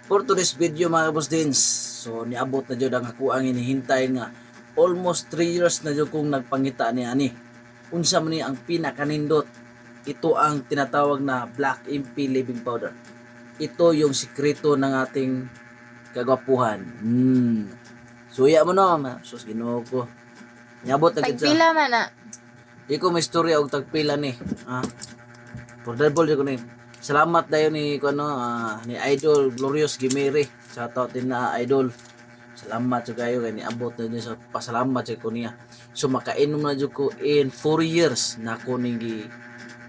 For today's video mga boss Dins, so niabot na jud ang ako ang hinihintay nga almost 3 years na jud kong nagpangita ni ani. Unsa man ni ang pinakanindot? Ito ang tinatawag na Black MP Living Powder. Ito yung sikreto ng ating kagwapuhan. Suya mo no, sus Ginoo ko. Niabot na gid sa. Tagpila man na. Di ko may istorya og tagpila ni. For the ball ko ni. Salamat dayon ni ni Idol Glorious Gimere. Shout out din na Idol. Salamat sa kayo kay niabot na din sa pasalamat sa ko niya. So makainom na jud ko in 4 years na ko ning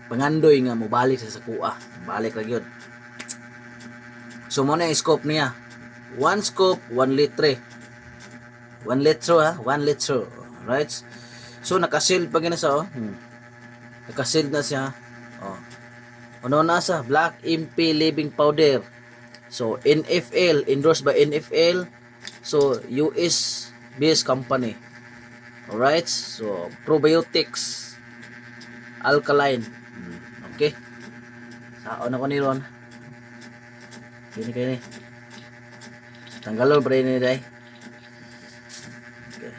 pangandoy nga mobalik sa sakua. Balik ra gyud. So mo na yung scope niya. 1 scope, 1 litre. 1 litro ha, 1 litro. Right? So naka-seal pa gina sa Naka-seal na siya. Ano na sa Black MP Living Powder. So NFL, endorsed by NFL. So US based company. Alright? So probiotics, alkaline. Okay. Saon ako ni ron. Kini kini. Tanggalon pa rin ni day. Okay.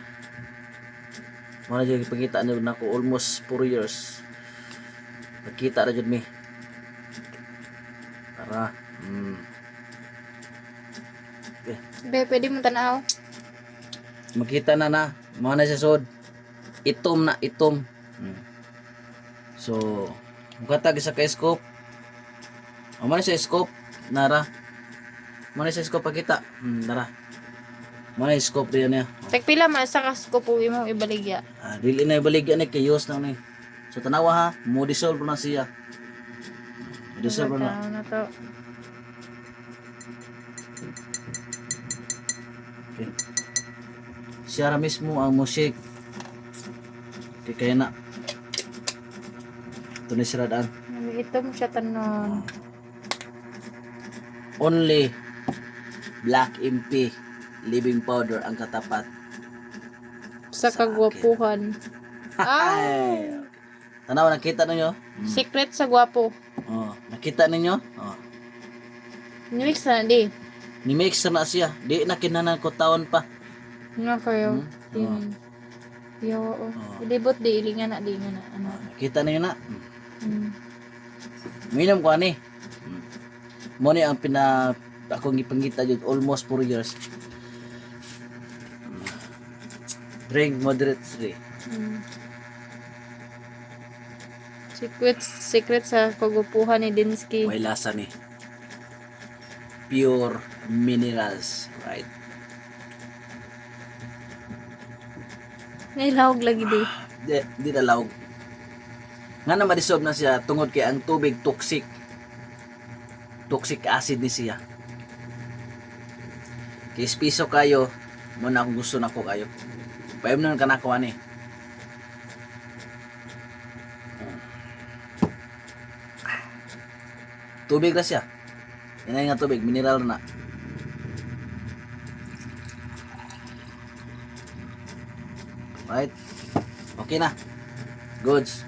Mana jud ipakita ni nako almost 4 years. Nakita ra jud mi. Tara. Okay. Be, pwede mo tanaw. Makita na mga na siya sod. Itom na itom. So mukatag sa kay scope. Mana siya scope nara. Mana siya scope pakita. Nara. Mana scope diyan niya. Tagpila man sa kasko po imong ibaligya. Dili na ibaligya ni kayos na ni. So tanawa ha, mo dissolve na siya. Dissolve na. Na to. Okay. Siya ra mismo ang mo shake. Okay, kaya na. Ito na siya daan. Itom siya tanon. Only Black MP Living Powder ang katapat. Sa kagwapuhan. Ay. Tanaw, nakita ninyo? Secret sa gwapo. Nakita ninyo? Nimix na di. Ni-mix na siya. Di na kinanan ko taon pa. Nga kayo. Yo, ilibot di ilingan na di nga na. Ano. Nakita ninyo na? Minom ko ani. Mo ni ang akong ipangita jud almost 4 years. Drink moderately. Secret sa kagwapuhan ni Dinsky. May lasa ni. Pure minerals, right? Nailawag lagi di. Di dalawg. Nga na ma-dissolve na siya tungod kay ang tubig toxic. Toxic acid ni siya. Kay piso kayo, mo na akong gusto nako kayo. Payam nun ka na ko ani. Tubig na siya. Yan nga tubig, mineral na. Right? Okay na. Goods.